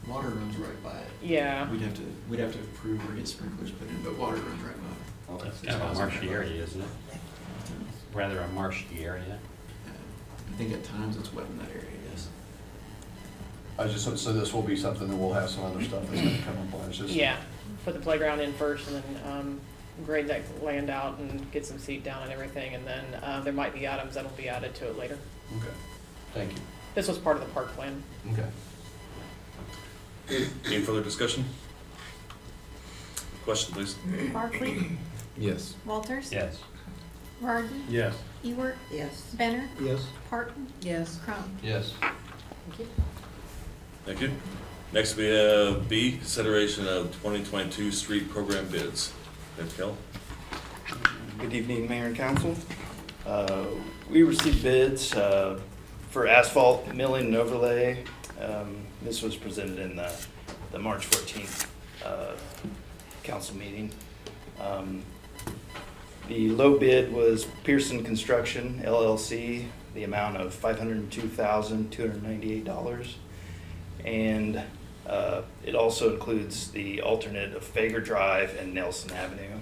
Water runs right by it. Yeah. We'd have to approve or get sprinklers put in, but water runs right by it. Okay. It's kind of a marshy area, isn't it? Rather a marshy area. I think at times it's wet in that area, yes. So this will be something that we'll have some other stuff that's gonna come in place, just. Yeah, put the playground in first and then grade that land out and get some seed down and everything. And then there might be items that'll be added to it later. Okay, thank you. This was part of the park plan. Okay. Any further discussion? Question, please. Barclay, Yes. Walters, Yes. Varden, Yes. Ewart, Yes. Benner, Yes. Parton, Yes. Crum. Yes. Thank you. Thank you. Next, we have B, consideration of 2022 street program bids. Dave Kell? Good evening, Mayor and Council. We received bids for asphalt milling and overlay. This was presented in the March 14th council meeting. The low bid was Pearson Construction LLC, the amount of $502,298. And it also includes the alternate of Fager Drive and Nelson Avenue.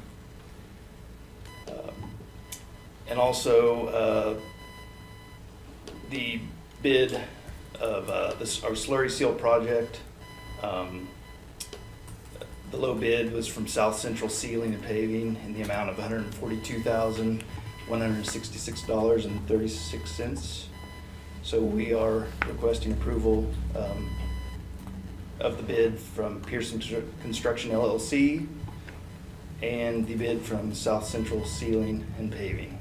And also the bid of our slurry seal project. The low bid was from South Central Sealing and Paving in the amount of $142,166.36. So we are requesting approval of the bid from Pearson Construction LLC and the bid from South Central Sealing and Paving.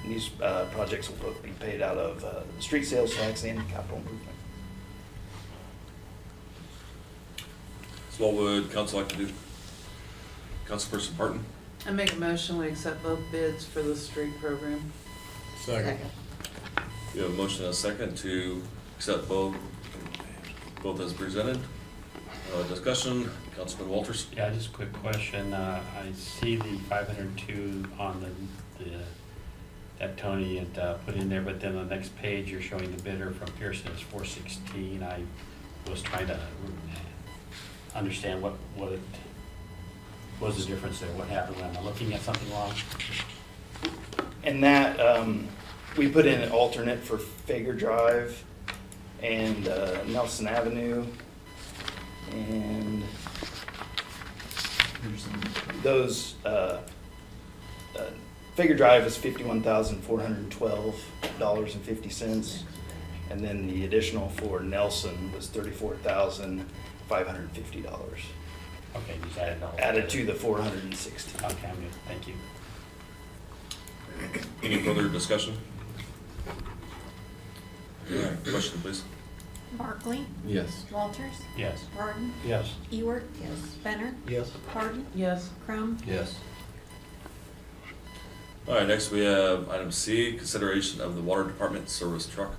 And these projects will both be paid out of street sales tax and capital improvement. So what would council like to do? Councilperson Parton? I make a motion, we accept both bids for the street program. Second. We have a motion and a second to accept both as presented. Discussion, Councilman Walters? Yeah, just a quick question. I see the 502 on that Tony had put in there, but then on the next page, you're showing the bidder from Pearson is 416. I was trying to understand what was the difference there, what happened, am I looking at something wrong? And that, we put in an alternate for Fager Drive and Nelson Avenue. And those, Fager Drive is $51,412.50. And then the additional for Nelson was $34,550. Okay, just added all. Added to the 460. Okay, I'm good, thank you. Any further discussion? All right, question, please. Barkley, Yes. Walters, Yes. Rodden, Yes. Ewert. Yes. Benner, Yes. Harden, Yes. Crum. Yes. All right, next we have item C, consideration of the water department service truck.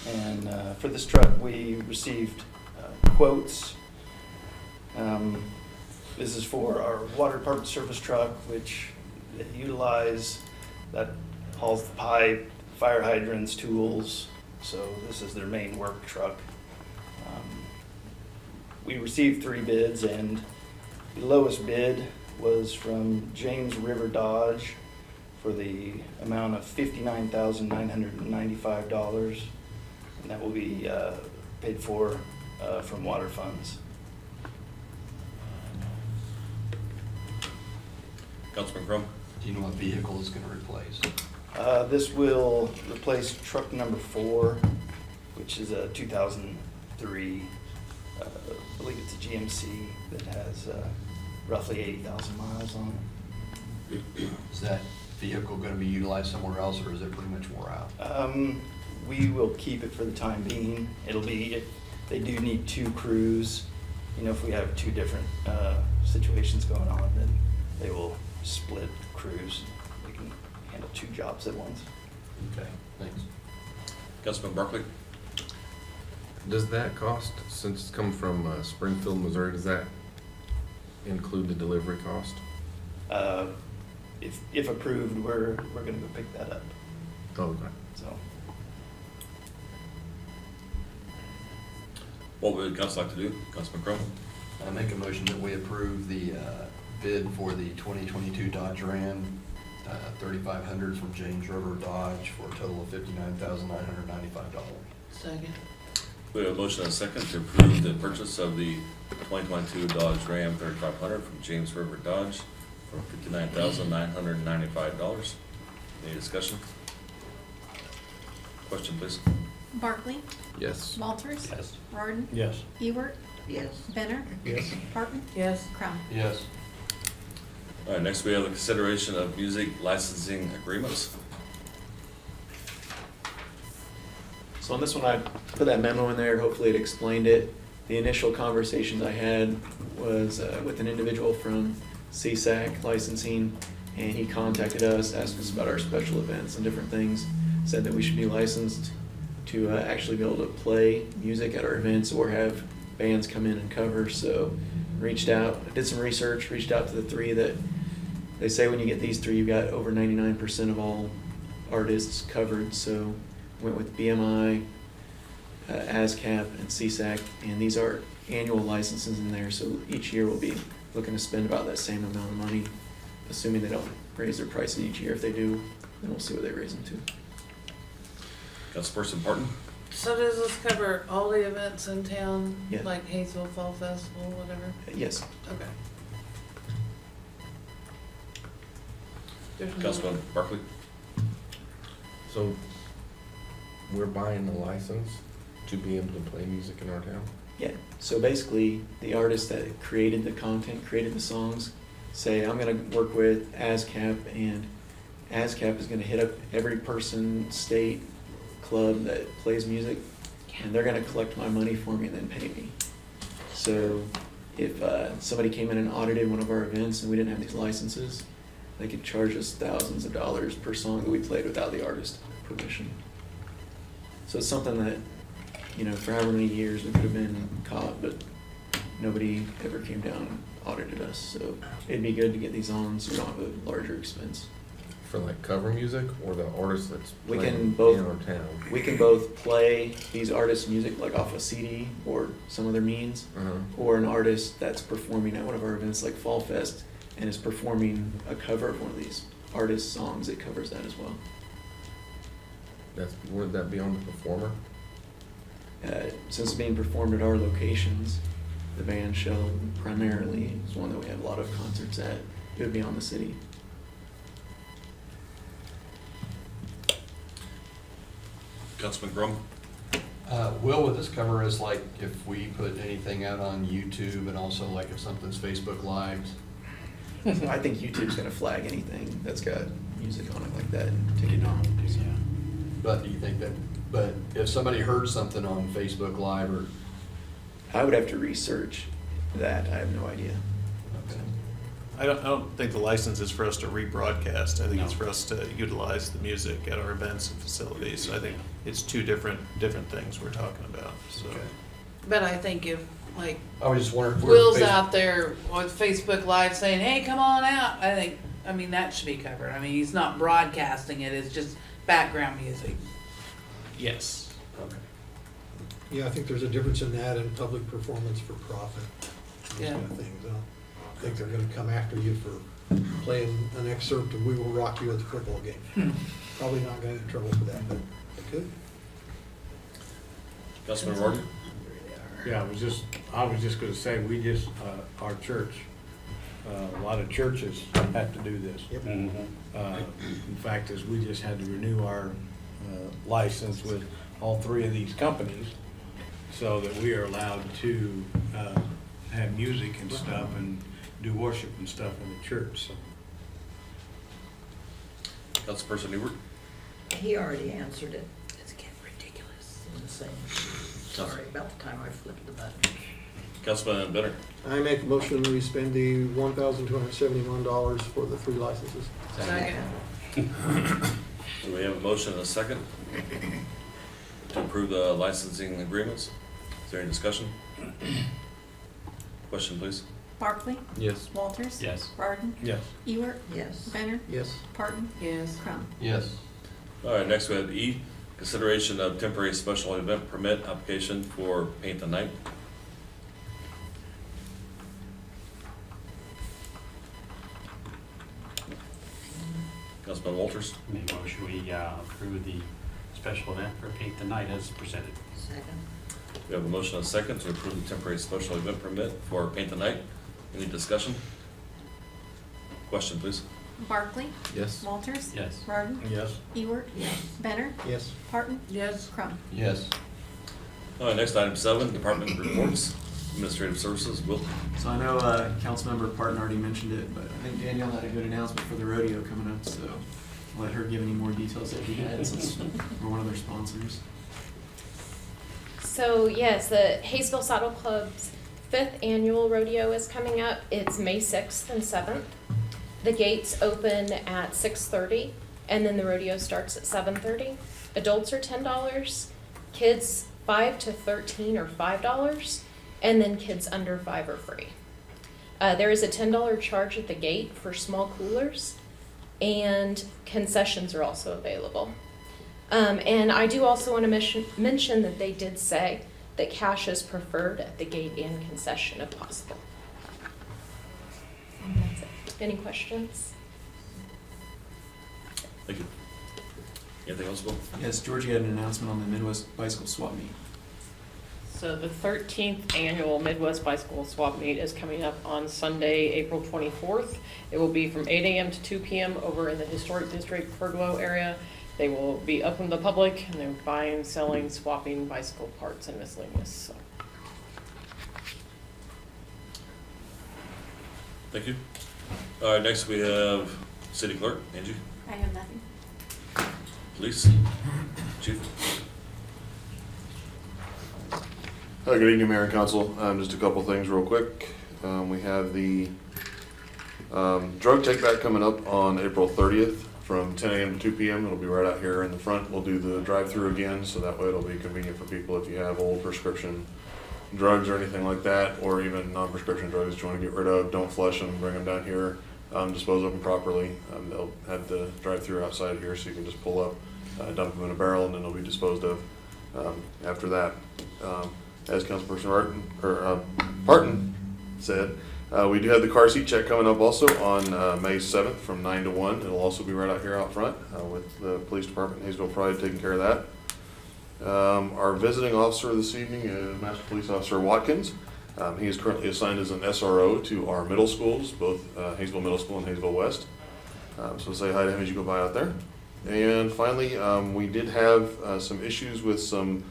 And for this truck, we received quotes. This is for our water department service truck, which they utilize, that hauls the pipe, fire hydrants, tools. So this is their main work truck. We received 3 bids, and the lowest bid was from James River Dodge for the amount of $59,995, and that will be paid for from water funds. Councilman Crum? Do you know what vehicle is gonna replace? This will replace truck number 4, which is a 2003, I believe it's a GMC that has roughly 80,000 miles on it. Is that vehicle gonna be utilized somewhere else, or is it pretty much wore out? We will keep it for the time being. It'll be, if they do need 2 crews, if we have 2 different situations going on, then they will split crews. We can handle 2 jobs at once. Okay, thanks. Councilman Barkley? Does that cost, since it's come from Springfield, Missouri, does that include the delivery cost? If approved, we're gonna go pick that up, Oh, okay. so. What would council like to do? Councilman Crum? I make a motion that we approve the bid for the 2022 Dodge Ram 3500 from James River Dodge for a total of $59,995. Second. We have a motion and a second to approve the purchase of the 2022 Dodge Ram 3500 from James River Dodge for $59,995. Any discussion? Question, please. Barkley, Yes. Walters, Yes. Rodden, Yes. Ewert, Yes. Benner, Yes. Harden, Yes. Crum. Yes. All right, next we have the consideration of music licensing agreements. So on this one, I put that memo in there, hopefully it explained it. The initial conversations I had was with an individual from CSAC licensing, and he contacted us, asked us about our special events and different things, said that we should be licensed to actually be able to play music at our events or have bands come in and cover. So reached out, did some research, reached out to the 3 that they say when you get these 3, you've got over 99% of all artists covered. So went with BMI, ASCAP, and CSAC, and these are annual licenses in there. So each year we'll be looking to spend about that same amount of money, assuming they don't raise their prices each year. If they do, then we'll see what they raise them to. Councilperson Parton? So does this cover all the events in town? Yeah. Like Haysville Fall Festival, whatever? Yes. Okay. There's no- Councilman Barkley? So we're buying the license to be able to play music in our town? Yeah, so basically, the artists that created the content, created the songs, say, I'm gonna work with ASCAP, and ASCAP is gonna hit up every person, state, club that plays music, and they're gonna collect my money for me and then pay me. So if somebody came in and audited one of our events and we didn't have these licenses, they could charge us thousands of dollars per song that we played without the artist permission. So it's something that, you know, for however many years we could have been caught, but nobody ever came down and audited us. So it'd be good to get these on so we don't have a larger expense. For like cover music or the artist that's We playing can both- in our town? We can both play these artists' music like off a CD or some other means, or an artist that's performing at one of our events like Fall Fest and is performing a cover of one of these artists' songs, it covers that as well. Would that be on the performer? Since it's being performed at our locations, the band shell primarily is one that we have a lot of concerts at. It would be on the city. Councilman Grum? Will, would this cover us, like, if we put anything out on YouTube and also like if something's Facebook Lives? I think YouTube's gonna flag anything that's got music on it like that and take it down. So. But do you think that, but if somebody heard something on Facebook Live or? I would have to research that. I have no idea. Okay. I don't think the license is for us to rebroadcast. I think it's for us to utilize the music at our events and facilities. I think it's two different things we're talking about, so. Okay. But I think if, like, I was just wondering. if we're Will's Facebook- out there on Facebook Live saying, hey, come on out, I mean, that should be covered. I mean, he's not broadcasting it, it's just background music. Yes. Okay. Yeah, I think there's a difference in that and public performance for profit. Those Yeah. kind of things. I think they're gonna come after you for playing an excerpt of We Will Rock You at the football game. Probably not gonna get in trouble for that, but they could. Councilman Morgan? Yeah, I was just gonna say, we just, our church, a lot of churches have to do this. Yep. In fact, is we just had to renew our license with all three of these companies so that we are allowed to have music and stuff and do worship and stuff in the church, so. Councilperson Newbert? He already answered it. It's getting ridiculous. The same. Sorry about the time I flipped the button. Councilman Benner? I make a motion we spend the $1,271 for the 3 licenses. Second. Do we have a motion and a second to approve the licensing agreements? Is there any discussion? Question, please. Barkley, Yes. Walters. Yes. Barden, Yes. Ewert, Yes. Benner, Yes. Parton, Yes. Crum. Yes. All right, next we have E, consideration of temporary special event permit application for Paint the Night. Councilman Walters? Make a motion, we approve the special event for Paint the Night as presented. Second. We have a motion and a second to approve the temporary special event permit for Paint the Night. Any discussion? Question, please. Barkley, Yes. Walters. Yes. Barden, Yes. Ewert, Benner, Yes. Parton, Yes. Crum. Yes. All right, next item 7, department reports, administrative services. Will? So I know Councilmember Parton already mentioned it, but I think Danielle had a good announcement for the rodeo coming up, so I'll let her give any more details that she had since we're one of their sponsors. So yes, the Haysville Saddle Club's 5th annual rodeo is coming up. It's May 6th and 7th. The gates open at 6:30 and then the rodeo starts at 7:30. Adults are $10, kids 5 to 13 are $5, and then kids under 5 are free. There is a $10 charge at the gate for small coolers, and concessions are also available. And I do also want to mention that they did say that cash is preferred at the gate and concession if possible. And that's it. Any questions? Thank you. Anything else, Will? Yes, Georgie had an announcement on the Midwest Bicycle Swap Meet. So the 13th annual Midwest Bicycle Swap Meet is coming up on Sunday, April 24th. It will be from 8 a.m. to 2 p.m. over in the Historic District Perglo area. They will be open to the public, and they're buying, selling, swapping bicycle parts and miscellaneous. So. Thank you. All right, next we have City Clerk, Angie. I have nothing. Police, Chief. Good evening, Mayor and Council. Just a couple things real quick. We have the drug take back coming up on April 30th from 10 a.m. to 2 p.m. It'll be right out here in the front. We'll do the drive-through again, so that way it'll be convenient for people if you have old prescription drugs or anything like that, or even non-prescription drugs that you want to get rid of. Don't flush them, bring them down here, dispose of them properly. They'll have the drive-through outside here, so you can just pull up, dump them in a barrel, and then they'll be disposed of after that. As Councilperson Parton said, we do have the car seat check coming up also on May 7th from 9 to 1. It'll also be right out here out front with the police department in Haysville Pride taking care of that. Our visiting officer this evening is Master Police Officer Watkins. He is currently assigned as an SRO to our middle schools, both Haysville Middle School and Haysville West. So say hi to him as you go by out there. And finally, we did have some issues with some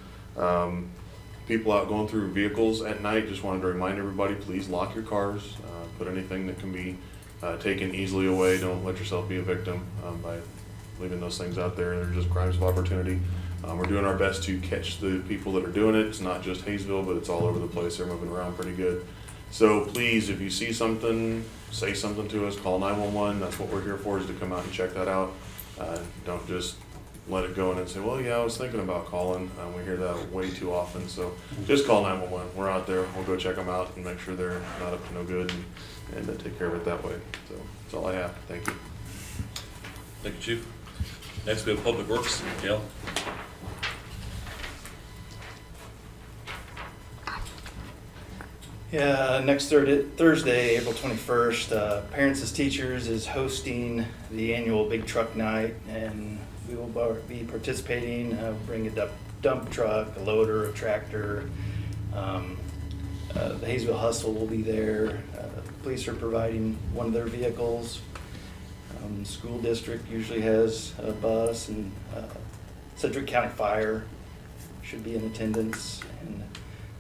people out going through vehicles at night. Just wanted to remind everybody, please lock your cars. Put anything that can be taken easily away. Don't let yourself be a victim by leaving those things out there. They're just crimes of opportunity. We're doing our best to catch the people that are doing it. It's not just Haysville, but it's all over the place. They're moving around pretty good. So please, if you see something, say something to us, call 911. That's what we're here for, is to come out and check that out. Don't just let it go in and say, well, yeah, I was thinking about calling. We hear that way too often. So just call 911. We're out there. We'll go check them out and make sure they're not up to no good and take care of it that way. So that's all I have. Thank you. Thank you, Chief. Next, we have Public Works. Gail? Yeah, next Thursday, April 21st, Parents as Teachers is hosting the annual Big Truck Night, and we will be participating. Bring a dump truck, a loader, a tractor. The Haysville Hustle will be there. Police are providing one of their vehicles. School district usually has a bus, and Sedgwick County Fire should be in attendance. And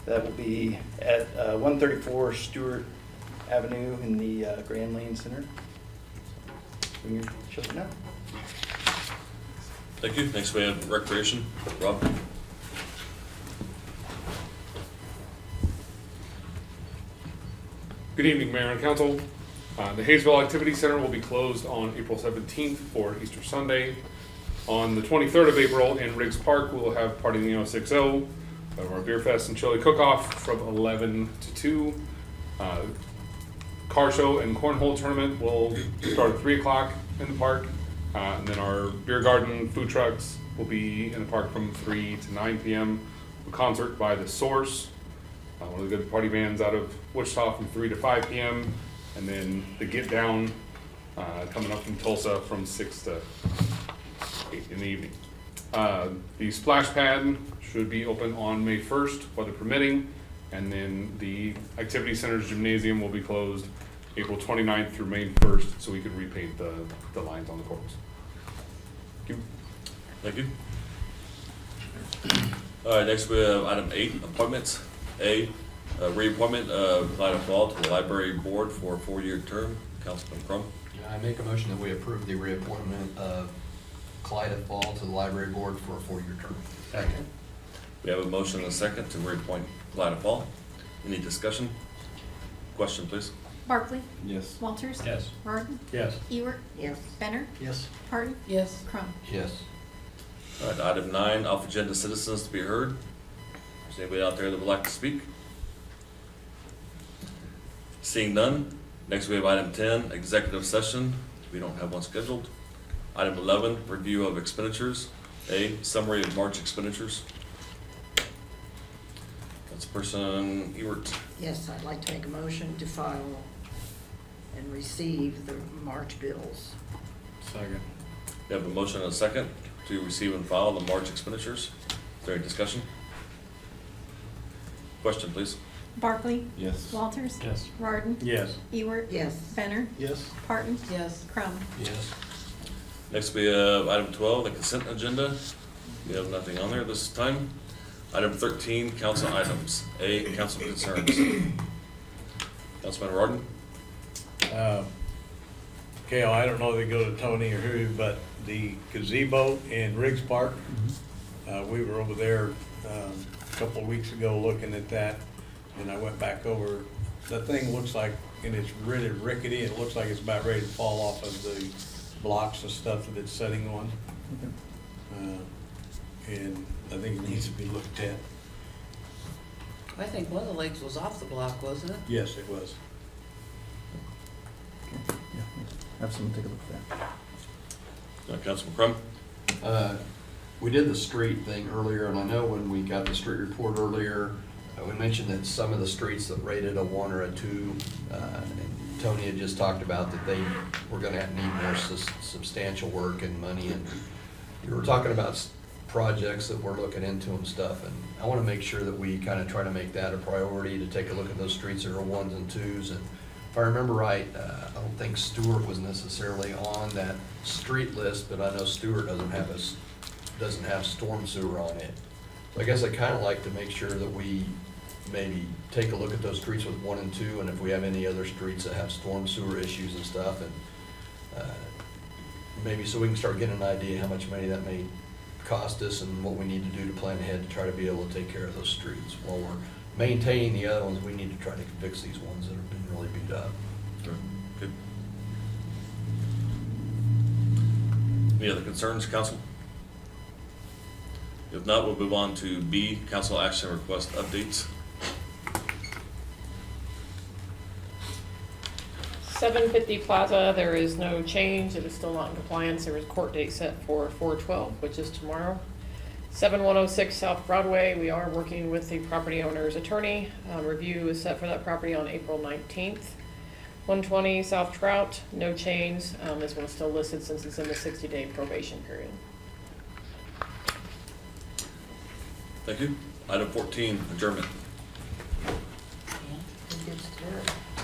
that will be at 134 Stewart Avenue in the Grand Lane Center. Bring your children out. Thank you. Next, we have Recreation. Rob? Good evening, Mayor and Council. The Haysville Activity Center will be closed on April 17th for Easter Sunday. On the 23rd of April in Riggs Park, we will have Party in the 060, our Beer Fest and Chili Cook-Off from 11 to 2. Car show and cornhole tournament will start at 3 o'clock in the park. And then our beer garden food trucks will be in the park from 3 to 9 p.m. A concert by The Source, one of the good party bands out of Wichita, from 3 to 5 p.m. And then the Get Down coming up from Tulsa from 6 to 8 in the evening. The splash pad should be open on May 1st, weather permitting. And then the Activity Center's gymnasium will be closed April 29th through May 1st, so we could repaint the lines on the courts. Thank you. Thank you. All right, next we have item 8, appointments. A, reappointment of Clyde Fall to the Library Board for a 4-year term. Councilman Crum. I make a motion that we approve the reappointment of Clyde Fall to the Library Board for a 4-year term. Second. We have a motion and a second to reappoint Clyde Fall. Any discussion? Question, please. Barkley? Yes. Walters? Yes. Martin? Yes. Ewert? Yes. Benner? Yes. Parton? Yes. Crum? Yes. All right, item 9, off agenda citizens to be heard. Is anybody out there that would like to speak? Seeing none. Next we have item 10, executive session. We don't have one scheduled. Item 11, review of expenditures. A, summary of March expenditures. That's person Ewert. Yes, I'd like to make a motion to file and receive the March bills. Second. We have a motion and a second to receive and file the March expenditures. Is there any discussion? Question, please. Barkley? Yes. Walters? Yes. Martin? Yes. Ewert? Yes. Benner? Yes. Parton? Yes. Crum? Yes. Next we have item 12, the consent agenda. We have nothing on there this time. Item 13, council items. A, council concerns. Councilman Rodden? Kale, I don't know if they go to Tony or who, but the gazebo in Riggs Park, we were over there a couple of weeks ago looking at that, and I went back over. The thing looks like, and it's really rickety, it looks like it's about ready to fall off of the blocks and stuff that it's sitting on. And I think it needs to be looked at. I think one of the legs was off the block, wasn't it? Yes, it was. Have someone take a look at that. Councilman Crum? We did the street thing earlier, and I know when we got the street report earlier, we mentioned that some of the streets that rated a 1 or a 2, and Tony had just talked about that they were gonna need more substantial work and money, and you were talking about projects that we're looking into and stuff, and I wanna make sure that we kinda try to make that a priority, to take a look at those streets that are 1s and 2s, and if I remember right, I don't think Stewart was necessarily on that street list, but I know Stewart doesn't have storm sewer on it. So I guess I'd kinda like to make sure that we maybe take a look at those streets with 1 and 2, and if we have any other streets that have storm sewer issues and stuff, and maybe so we can start getting an idea how much money that may cost us and what we need to do to plan ahead to try to be able to take care of those streets. While we're maintaining the other ones, we need to try to fix these ones that have been really beat up. Good. Any other concerns, council? If not, we'll move on to B, council action request updates. 750 Plaza, there is no change. It is still not in compliance. There is a court date set for 4/12, which is tomorrow. 7106 South Broadway, we are working with the property owner's attorney. Review is set for that property on April 19th. 120 South Trout, no change. This one's still listed since it's in the 60-day probation period. Thank you. Item 14, adjournment.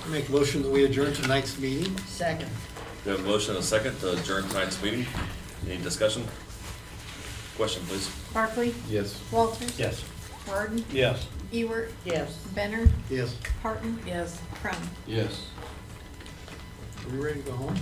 Make a motion that we adjourn tonight's meeting. Second. We have a motion and a second to adjourn tonight's meeting. Any discussion? Question, please. Barkley? Yes. Walters? Yes. Warden? Yes. Ewert? Yes. Benner? Yes. Parton? Yes. Crum? Yes. Are we ready to go home?